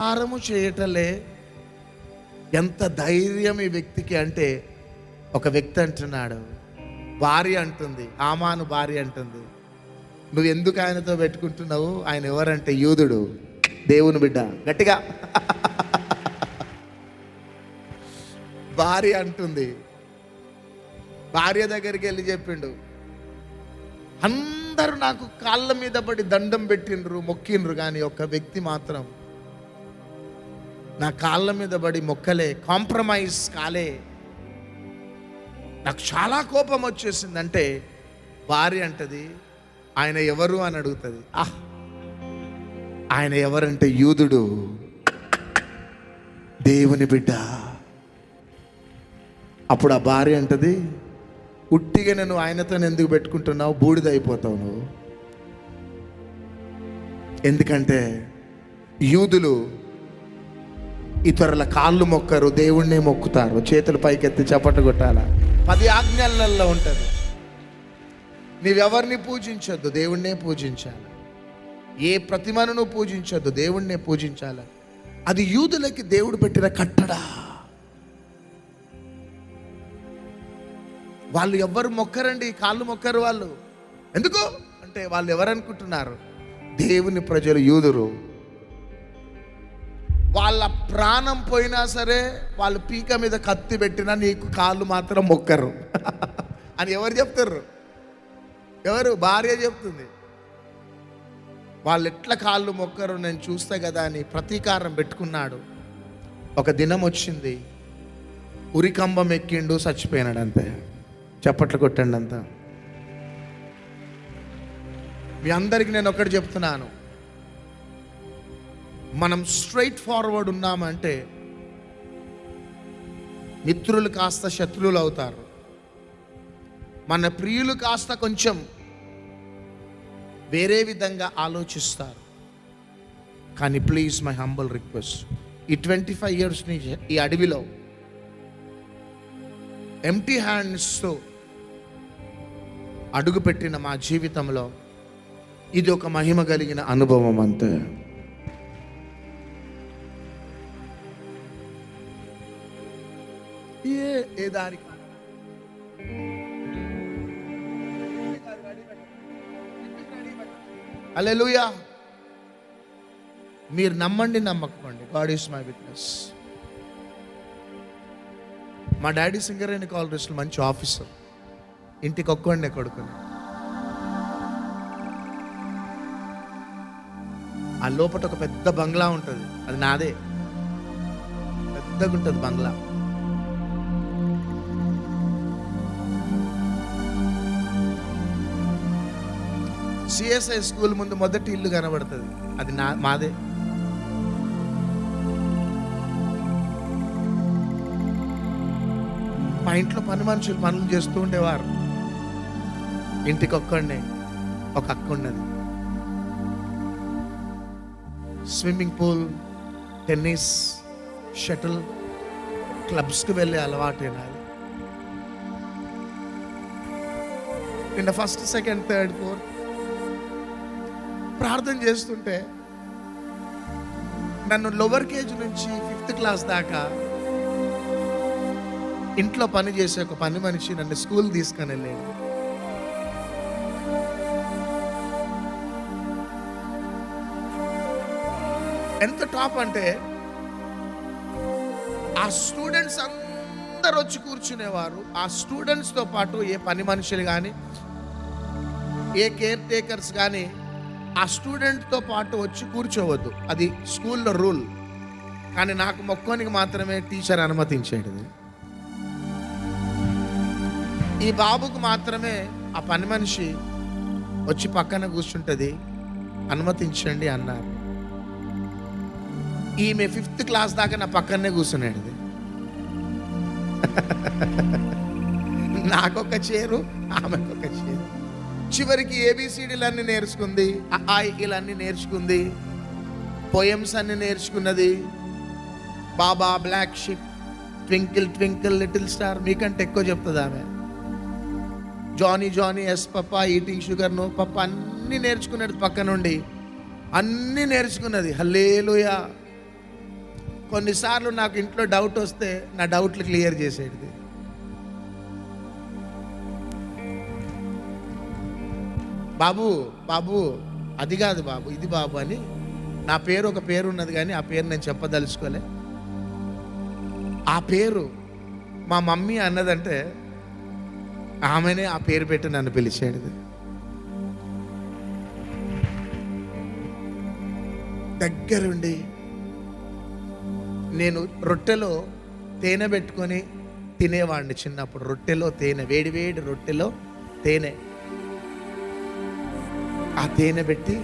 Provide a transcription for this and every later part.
ఆహారము చేయటలే. ఎంత ధైర్యం ఈ వ్యక్తికి అంటే, ఒక వ్యక్తి అంటున్నాడు, భార్య అంటుంది, ఆమాను భార్య అంటుంది, నువ్వు ఎందుకు ఆయనతో పెట్టుకుంటున్నావు? ఆయన ఎవరంటే యూదుడు, దేవుని బిడ్డ. గట్టిగా భార్య అంటుంది. భార్య దగ్గరికి వెళ్ళి చెప్పిండు, అందరూ నాకు కాళ్ళ మీద పడి దండం పెట్టిండ్రు, మొక్కిండ్రు, కానీ ఒక వ్యక్తి మాత్రం నా కాళ్ళ మీద పడి మొక్కలే, కాంప్రమైజ్ కాలే. నాకు చాలా కోపం వచ్చేసిందంటే భార్య అంటది, ఆయన ఎవరు అని అడుగుతుంది. ఆయన ఎవరంటే యూదుడు, దేవుని బిడ్డ. అప్పుడు ఆ భార్య అంటది, ఉట్టిగా నువ్వు ఆయనతో ఎందుకు పెట్టుకుంటున్నావు? బూడిదైపోతావు నువ్వు. ఎందుకంటే యూదులు ఇతరుల కాళ్ళు మొక్కరు, దేవుణ్ణే మొక్కుతారు. చేతులు పైకెత్తి చప్పట కొట్టాల. 10 ఆజ్ఞలలో ఉంటుంది, నీవెవరిని పూజించొద్దు, దేవుణ్ణే పూజించాలి. ఏ ప్రతిమను నువ్వు పూజించొద్దు, దేవుణ్ణే పూజించాలి. అది యూదులకి దేవుడు పెట్టిన కట్టడా. వాళ్ళు ఎవ్వరు మొక్కరండి, కాళ్ళు మొక్కరు. వాళ్ళు ఎందుకు అంటే వాళ్ళు ఎవరనుకుంటున్నారు? దేవుని ప్రజలు, యూదురు. వాళ్ళ ప్రాణం పోయినా సరే, వాళ్ళు పీక మీద కత్తి పెట్టినా నీకు కాళ్ళు మాత్రం మొక్కరు అని ఎవరు చెప్తారు? ఎవరు? భార్య చెప్తుంది. వాళ్ళు ఎట్లా కాళ్ళు మొక్కరు నేను చూస్తా కదా అని ప్రతీకారం పెట్టుకున్నాడు. ఒక దినం వచ్చింది, ఉరికంబం ఎక్కిండు, చచ్చిపోయినాడు. అంతే. చప్పట్లు కొట్టండి అంతా. మీ అందరికి నేను ఒకటి చెప్తున్నాను, మనం స్ట్రైట్ ఫార్వర్డ్ ఉన్నామంటే మిత్రులు కాస్త శత్రువులు అవుతారు, మన ప్రియులు కాస్త కొంచెం వేరే విధంగా ఆలోచిస్తారు. కానీ ప్లీజ్, మై హంబుల్ రిక్వెస్ట్, ఈ 25 years నుంచి ఈ అడవిలో ఎంప్టీ హ్యాండ్స్తో అడుగుపెట్టిన మా జీవితంలో ఇది ఒక మహిమ కలిగిన అనుభవం. అంతే. ఏ దారి హల్లెలూయా. మీరు నమ్మండి, నమ్మకపోండి, గాడ్ ఈస్ మై విట్నెస్. మా డాడీ సింగరేణి కాలరీస్లో మంచి ఆఫీసర్, ఇంటికి ఒక్కండి కొడుకుని. ఆ లోపల ఒక పెద్ద బంగ్లా ఉంటుంది, అది నాదే. పెద్దగా ఉంటుంది బంగ్లా. సిఎస్ఐ స్కూల్ ముందు మొదటి ఇల్లు కనబడుతుంది, అది మాదే. మా ఇంట్లో పని మనుషులు పనులు చేస్తూ ఉండేవారు. ఇంటికి ఒక్కడే, ఒక అక్క ఉన్నది. స్విమ్మింగ్ పూల్, టెన్నిస్, షటిల్ క్లబ్స్కి వెళ్ళే అలవాటు నాది. నిన్న 1st, 2nd, 3rd, 4th ప్రార్థన చేస్తుంటే నన్ను లోవర్ కేజీ నుంచి 5th క్లాస్ దాకా ఇంట్లో పని చేసే ఒక పని మనిషి నన్ను స్కూల్ తీసుకొని వెళ్ళాడు. ఎంత టాప్ అంటే, ఆ స్టూడెంట్స్ అందరు వచ్చి కూర్చునేవారు. ఆ స్టూడెంట్స్తో పాటు ఏ పని మనుషులు కానీ, ఏ కేర్ టేకర్స్ కానీ ఆ స్టూడెంట్తో పాటు వచ్చి కూర్చోవద్దు, అది స్కూల్లో రూల్. కానీ నాకు మొక్కోనికి మాత్రమే టీచర్ అనుమతించేది. ఈ బాబుకు మాత్రమే ఆ పని మనిషి వచ్చి పక్కన కూర్చుంటుంది, అనుమతించండి అన్నారు. ఈమె 5th క్లాస్ దాకా నా పక్కనే కూర్చునేది. నాకొక చైరు, ఆమెకొక చైరు. చివరికి ABCDలన్నీ నేర్చుకుంది, ఇలన్నీ నేర్చుకుంది, పోయమ్స్ అన్ని నేర్చుకున్నది. Baa baa, black sheep, twinkle twinkle little star మీకంటే ఎక్కువ చెప్తుంది ఆమె. Johnny Johnny, yes papa, eating sugar, no papa అన్నీ నేర్చుకున్నది. పక్క నుండి అన్నీ నేర్చుకున్నది. హల్లెలూయా. కొన్నిసార్లు నాకు ఇంట్లో డౌట్ వస్తే నా డౌట్లు క్లియర్ చేసేది. బాబు బాబు అది కాదు బాబు, ఇది బాబు అని. నా పేరు ఒక పేరు ఉన్నది కానీ ఆ పేరు నేను చెప్పదలుచుకోలే. ఆ పేరు మా మమ్మీ అన్నదంటే ఆమెనే ఆ పేరు పెట్టి నన్ను పిలిచేది. దగ్గరుండి నేను రొట్టెలో తేనె పెట్టుకొని తినేవాడిని చిన్నప్పుడు. రొట్టెలో తేనె, వేడి వేడి రొట్టెలో తేనె, ఆ తేనె పెట్టి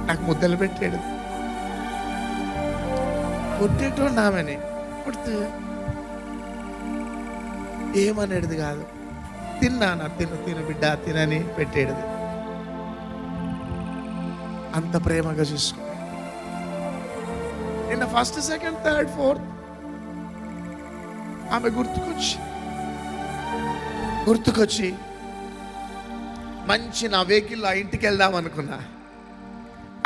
నాకు ముద్దలు పెట్టాడు. కొట్టేటోండి ఆమెని. కొడుతూ ఏమనేది కాదు, తిన్నానా, తిను బిడ్డ తినని పెట్టేది. అంత ప్రేమగా చూసుకుని నిన్న ఫస్ట్, సెకండ్, థర్డ్, ఫోర్త్ ఆమె గుర్తుకొచ్చి మంచి నా వెహికల్ ఆ ఇంటికి వెళ్దాం అనుకున్నా.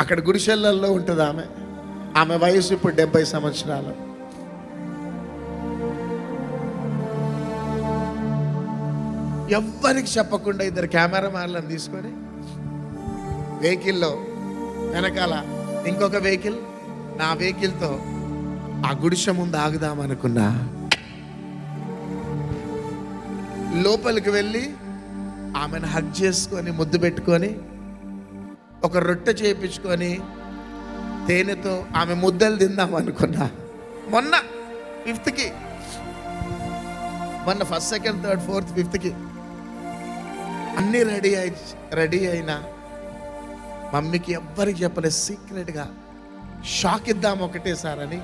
అక్కడ గుడిసెళ్ళల్లో ఉంటుంది ఆమె వయసు ఇప్పుడు 70 సంవత్సరాలు. ఎవ్వరికి చెప్పకుండా 2 కెమెరామ్యాన్లను తీసుకొని వెహికల్లో వెనకాల ఇంకొక వెహికల్, నా వెహికల్తో ఆ గుడిసె ముందు ఆగుదాం అనుకున్నా. లోపలికి వెళ్ళి ఆమెను హగ్ చేసుకొని ముద్దు పెట్టుకొని ఒక రొట్టె చేయించుకొని తేనెతో ఆమె ముద్దలు తిందాం అనుకున్నా. మొన్న 5th, మొన్న first, second, third, fourth, 5th అన్నీ రెడీ అయినా మమ్మీకి ఎవ్వరికి చెప్పలేదు. సీక్రెట్గా షాక్ ఇద్దాం ఒకటేసారి అని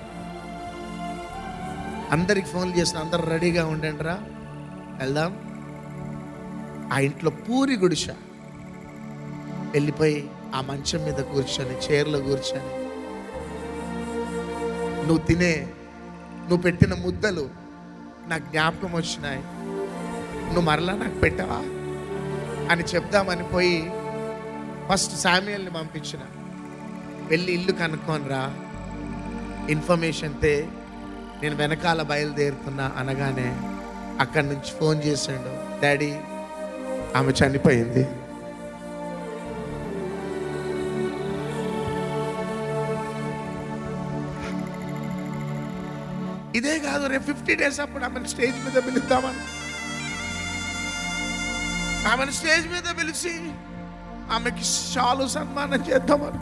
అందరికి ఫోన్లు చేసిన, అందరు రెడీగా ఉండండి రా వెళ్దాం. ఆ ఇంట్లో పూరి గుడిస వెళ్ళిపోయి ఆ మంచం మీద కూర్చొని, చైర్లో కూర్చొని, నువ్వు పెట్టిన ముద్దలు నాకు జ్ఞాపకం వచ్చినాయి, నువ్వు మరలా నాకు పెట్టవా అని చెప్దామని పోయి ఫస్ట్ శామ్యుయల్ని పంపించిన. వెళ్ళి ఇల్లు కనుక్కొని రా, ఇన్ఫర్మేషన్తే నేను వెనకాల బయలుదేరుతున్నా అనగానే అక్కడి నుంచి ఫోన్ చేసాడు, డాడీ ఆమె చనిపోయింది. ఇదే కాదు, రేపు 50 days అప్పుడు ఆమెను స్టేజ్ మీద పిలుద్దామని, ఆమెను స్టేజ్ మీద పిలిచి ఆమెకి చాలు సన్మానం చేద్దామని.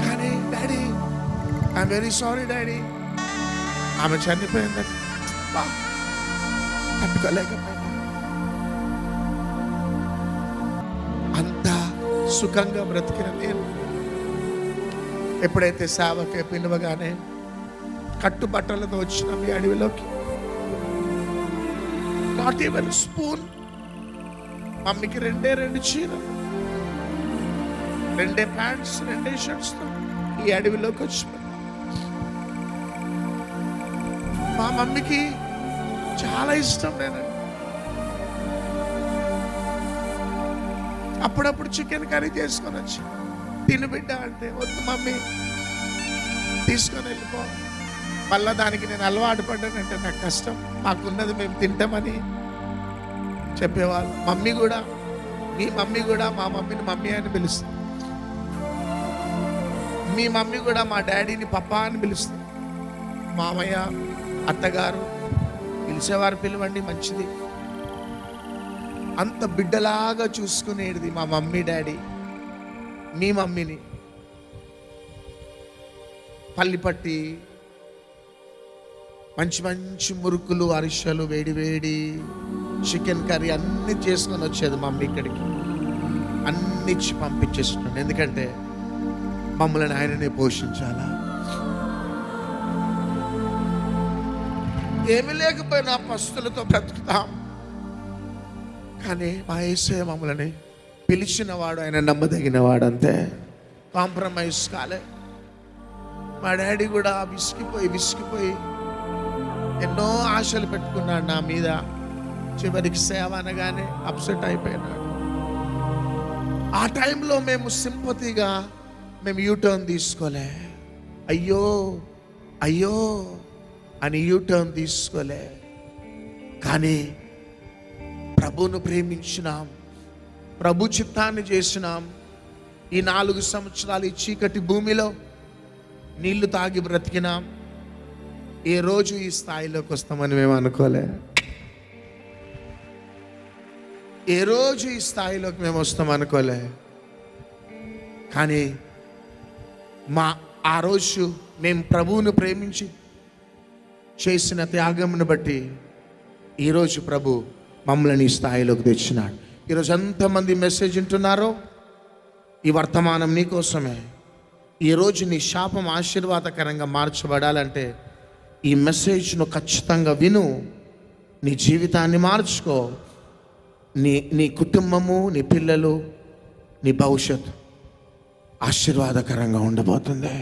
కానీ daddy, I'm very sorry daddy, ఆమె చనిపోయిందని తట్టుకోలేకపోయినా. అంతా సుఖంగా బ్రతికిన నేను ఎప్పుడైతే సేవకి పిలువగానే కట్టుబట్టలతో వచ్చిన మీ అడవిలోకి, నాట్ ఈవెన్ స్పూన్, మమ్మీకి 2 చీరలు, 2 ప్యాంట్స్, 2 షర్ట్స్తో ఈ అడవిలోకి వచ్చి, మా మమ్మీకి చాలా ఇష్టం నేనండి. అప్పుడప్పుడు చికెన్ కర్రీ చేసుకొని వచ్చి, తిను బిడ్డ అంటే, వద్దు మమ్మీ తీసుకొని వెళ్ళిపో. మళ్ళా దానికి నేను అలవాటు పడ్డానంటే నాకు కష్టం, మాకున్నది మేము తింటామని చెప్పేవాళ్ళు. మమ్మీ కూడా, మీ మమ్మీ కూడా మా మమ్మీని మమ్మీ అని పిలుస్తుంది, మీ మమ్మీ కూడా మా డాడీని పప్పా అని పిలుస్తుంది. మామయ్య, అత్తగారు పిలిచేవారు పిలవండి, మంచిది. అంత బిడ్డలాగా చూసుకునేది మా మమ్మీ డాడీ. మీ మమ్మీని పల్లిపట్టి మంచి మురుకులు, అరిసెలు, వేడి చికెన్ కర్రీ అన్నీ చేసుకొని వచ్చేది మమ్మీ ఇక్కడికి. అన్ని ఇచ్చి పంపించేస్తున్నాను, ఎందుకంటే మమ్మల్ని ఆయననే పోషించాలా. ఏమి లేకపోయినా పస్తులతో బ్రతుకుతాం, కానీ మా యేసయ్య మమ్మల్ని పిలిచిన వాడు, ఆయన నమ్మదగిన వాడు, అంతే. కాంప్రమైజ్ కాలే. మా డాడీ కూడా విసిగిపోయి ఎన్నో ఆశలు పెట్టుకున్నాడు నా మీద. చివరికి సేవ అనగానే అప్సెట్ అయిపోయినాడు. ఆ టైంలో మేము సింపతిగా మేము యూటర్న్ తీసుకోలే. అయ్యో అయ్యో అని యూటర్న్ తీసుకోలే. కానీ ప్రభువును ప్రేమించినాం, ప్రభు చిత్తాన్ని చేసినాం. ఈ 4 సంవత్సరాలు ఈ చీకటి భూమిలో నీళ్లు తాగి బ్రతికినాం. ఏ రోజు ఈ స్థాయిలోకి వస్తామని మేము అనుకోలే. ఏ రోజు ఈ స్థాయిలోకి మేము వస్తాం అనుకోలే. కానీ ఆ రోజు మేము ప్రభువును ప్రేమించి చేసిన త్యాగమును బట్టి ఈరోజు ప్రభు మమ్మల్ని ఈ స్థాయిలోకి తెచ్చినాడు. ఈరోజు ఎంతమంది మెసేజ్ వింటున్నారో ఈ వర్తమానం నీకోసమే. ఈరోజు నీ శాపం ఆశీర్వాదకరంగా మార్చబడాలంటే ఈ మెసేజ్ను ఖచ్చితంగా విను. నీ జీవితాన్ని మార్చుకో. నీ కుటుంబము, నీ పిల్లలు, నీ భవిష్యత్తు ఆశీర్వాదకరంగా ఉండబోతుంది.